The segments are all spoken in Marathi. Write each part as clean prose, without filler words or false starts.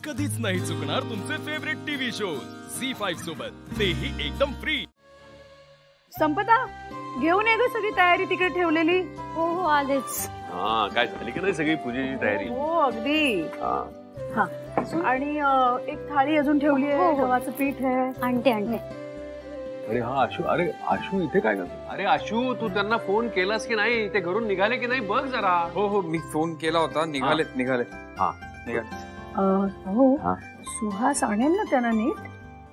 कधीच नाही चुकणार तुमचे फेवरेट टीव्ही शोज झी5 सोबत, तेही एकदम फ्री। संपदा घेऊन ये ग सगळी तयारी तिकडे ठेवलेली। हो हो आलेच। काय झाली की नाही सगळी पूजेची तयारी? हो अगदी। हा आणि एक थाळी अजून ठेवली आहे, गव्हाचं पीठ आहे। आणते आणते। अरे हा आशू, अरे आशू इथे काय करतो? अरे आशू तू त्यांना फोन केलास की नाही? ते घरून निघाले की नाही बघ जरा। हो हो मी फोन केला होता, निघाले। हा निघाले। हो सुहास आणेल ना त्यांना नीट?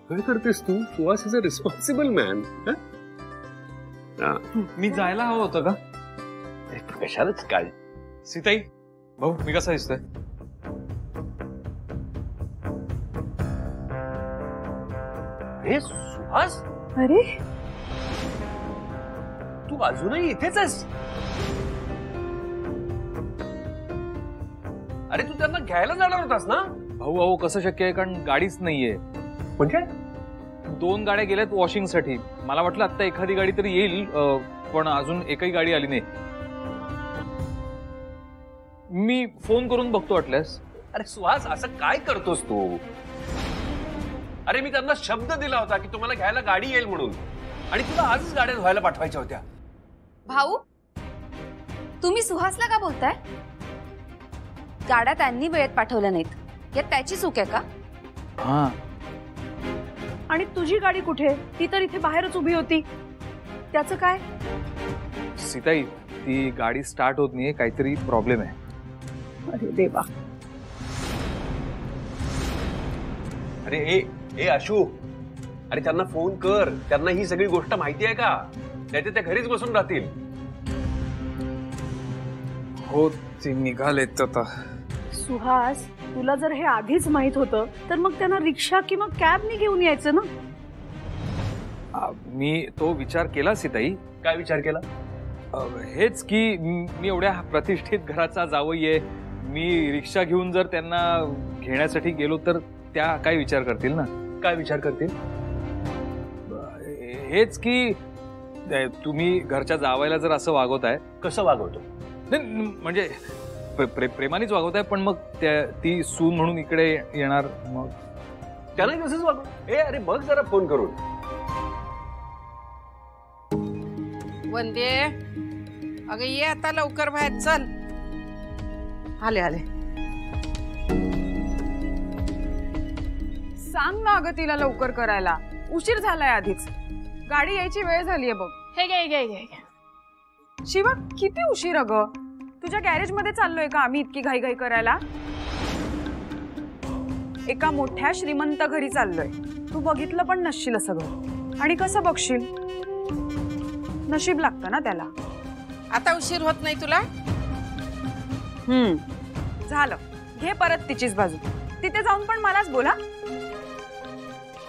काय करतेस तू? Suhas is a responsible man. मी जायला हवं होतं का? कशालाच काय? सीताई भाऊ मी कसा दिसतोय? अरे सुहास, अरे तू अजूनही इथेच आहेस? अरे तू त्यांना घ्यायला जाणार होतास ना? भाऊ अहो कसं शक्य आहे, कारण गाडीच नाहीये। म्हणजे 2 गाड्या गेल्यात वॉशिंग साठी। मला वाटलं आता एखादी गाडी तरी येईल, पण अजून एकही गाडी आली नाही। मी फोन करून बघतो वाटल्यास। अरे सुहास असं काय करतोस तू? अरे मी त्यांना शब्द दिला होता की तुम्हाला घ्यायला गाडी येईल म्हणून, आणि तुला आजच गाड्या धुवायला पाठवायच्या होत्या। भाऊ तुम्ही सुहासला का बोलताय? गाड्या त्यांनी वेळेत पाठवल्या नाहीत, यात त्याची चूक आहे का? हा आणि तुझी गाडी कुठे? ती तर इथे बाहेरच उभी होती, त्याचं काय? सीताई ती गाडी स्टार्ट होत नाहीये, काहीतरी प्रॉब्लेम आहे। अरे देवा। अरे ए आशू, अरे त्यांना फोन कर, त्यांना ही सगळी गोष्ट माहिती आहे का? नाही त्या घरीच बसून राहतील। हो ते निघालेत आता। सुहास तुला जर हे आधीच माहित होतं तर मग त्यांना रिक्षा किंवा कॅबने घेऊन यायचं ना? मी तो विचार केला सीताई। काय विचार केला? हेच की मी एवढ्या प्रतिष्ठित घराचा जावई आहे, मी रिक्षा घेऊन जर त्यांना घेण्यासाठी गेलो तर त्या काय विचार करतील ना? काय विचार करतील? हेच की तुम्ही घरच्या जावयाला जर असं वागवताय। कसं वागवतो? म्हणजे प्रेमानेच वागवताय, पण मग ती सून म्हणून इकडे येणार, मग त्याला कसंच वागव। अरे बघ जरा फोन करून। वंदे अगं ये आता लवकर बाहेर चल। आले आले। सांग ना अगं तिला लवकर करायला, उशीर झालाय आधीच। गाडी यायची वेळ झालीये बघ। हे घे शिवा किती उशीर अगं? तुझ्या गॅरेज मध्ये चाललोय का आम्ही इतकी घाई करायला? एका मोठ्या श्रीमंत घरी चाललोय, तू बघितलं पण नसशील सगळं, आणि कसं बघशील? नशीब लागतं ना त्याला। आता उशीर होत नाही तुला? झालं, घे परत तिचीच बाजू। तिथे जाऊन पण मलाच बोला।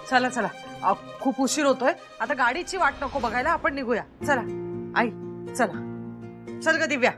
चला चला खूप उशीर होतोय, आता गाडीची वाट नको बघायला, आपण निघूया। चला आई चला, चल ग दिव्या।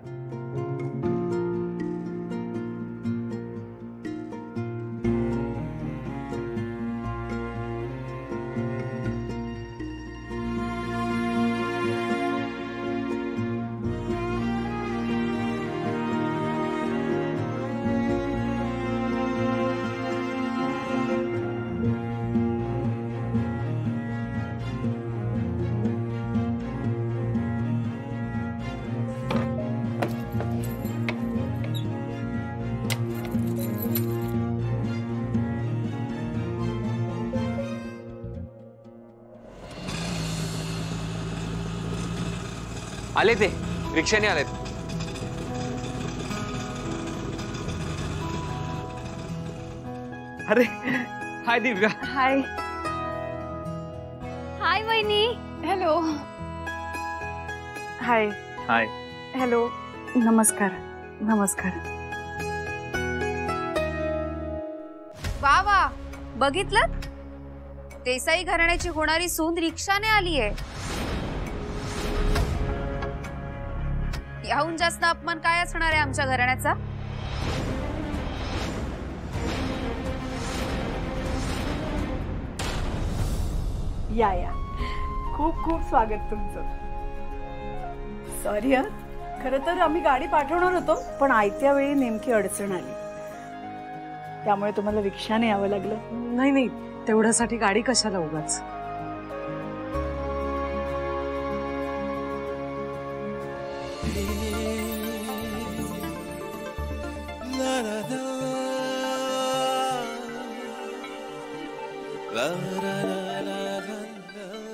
आले ते रिक्षाने आलेत। अरे हाय दिव्या। हाय। हाय वहिनी। हॅलो। हाय हाय हॅलो नमस्कार। नमस्कार। वा वा बघितलं, देसाई घराण्याची होणारी सून रिक्षाने आलीये। याहून जास्त अपमान काय असणार आहे आमच्या घराण्याचा? या खूप खूप स्वागत तुमचं। सॉरी खरं तर आम्ही गाडी पाठवणार होतो, पण आयत्या वेळी नेमकी अडचण आली। त्यामुळे तुम्हाला रिक्षाने यावं लागलं. नाही नाही, तेवढ्यासाठी गाडी कशाला उगाच.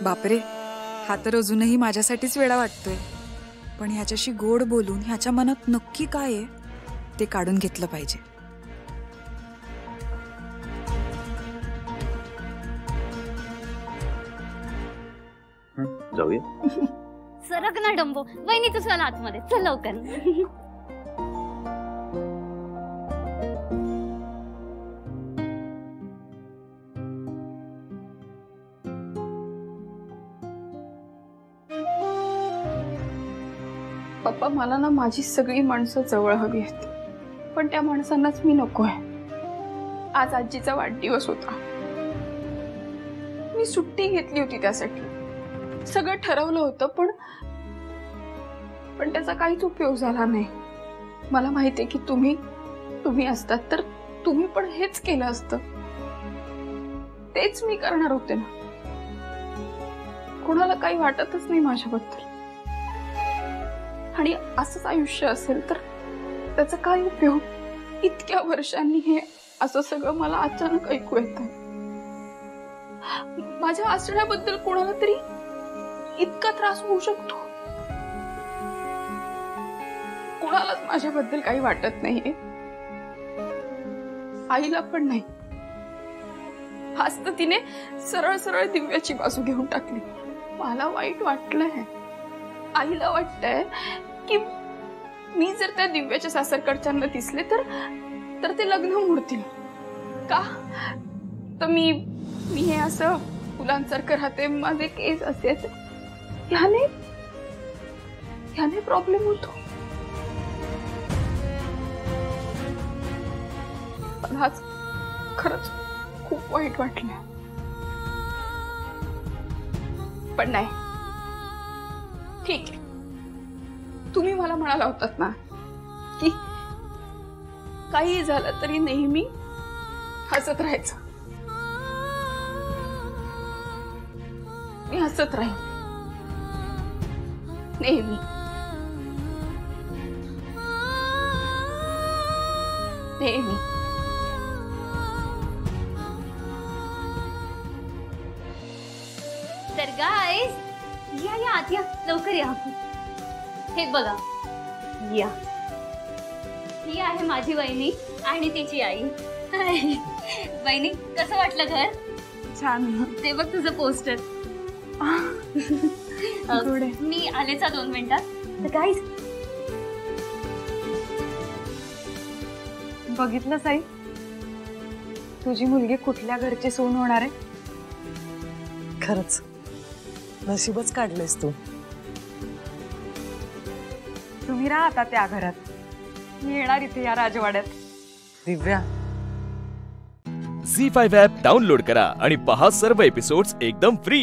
बापरे, हा तर अजूनही माझ्यासाठीच वेडा वाटतोय. पण ह्याच्याशी गोड बोलून ह्याच्या मनात नक्की काय आहे ते काढून घेतलं पाहिजे. जाऊया. सरक ना डंबो. वहिनी तू चल आतमध्ये, चल लवकर. पप्पा, मला ना माझी सगळी माणसं जवळ हवी आहेत, पण त्या माणसांनाच मी नकोय. आज आजीचा वाढदिवस होता. मी सुट्टी घेतली होती त्यासाठी. सगळं ठरवलं होतं, पण त्याचा काहीच उपयोग झाला नाही. मला माहितीये की तुम्ही असतात तर तुम्ही पण हेच केलं असतं. तेच मी करणार होते ना. कोणाला काही वाटतच नाही माझ्याबद्दल. आणि असंच आयुष्य असेल तर त्याचा काय उपयोग. इतक्या वर्षांनी हे असं सगळं मला अचानक ऐकू येतंय. माझ्या असण्याबद्दल कोणाला तरी इतका त्रास होऊ शकतो. कोणालाच माझ्याबद्दल काही वाटत नाहीये. आईला पण नाही. आज तर तिने सरळ सरळ दिव्याची बाजू घेऊन टाकली. मला वाईट वाटलंय. आईला वाटतंय की मी जर त्या दिव्याच्या सासरकडच्यांना दिसले तर ते लग्न मोडतील का. तर मी हे असं फुलांसारखं राहते, माझे केस असे ह्याने प्रॉब्लेम होतो. आज खरंच खूप वाईट वाटलं. पण नाही, ठीक आहे. तुम्ही मला म्हणाला होतात ना की काही झालं तरी नेहमी हसत राहायचं. मी हसत राहीन नेहमी. नेहमी. तर गाईज, या आत या, लवकर या. हे बघा, या. ही आहे माझी वहिनी आणि तिची आई. वहिनी, कसं वाटलं घर? छान. ते बघ तुझं पोस्टर. मी आलेच 2 मिनिटात. तर गाईज, बघितलं साई, तुझी मुलगी कुठल्या घरची सून होणार आहे. खरंच नशीबच काढलेस तू. तुम्ही राहा आता त्या घरात. मी येणार इथे या राजवाड्यात. दिव्या, झी5 ॲप डाउनलोड करा आणि पहा सर्व एपिसोड्स एकदम फ्री.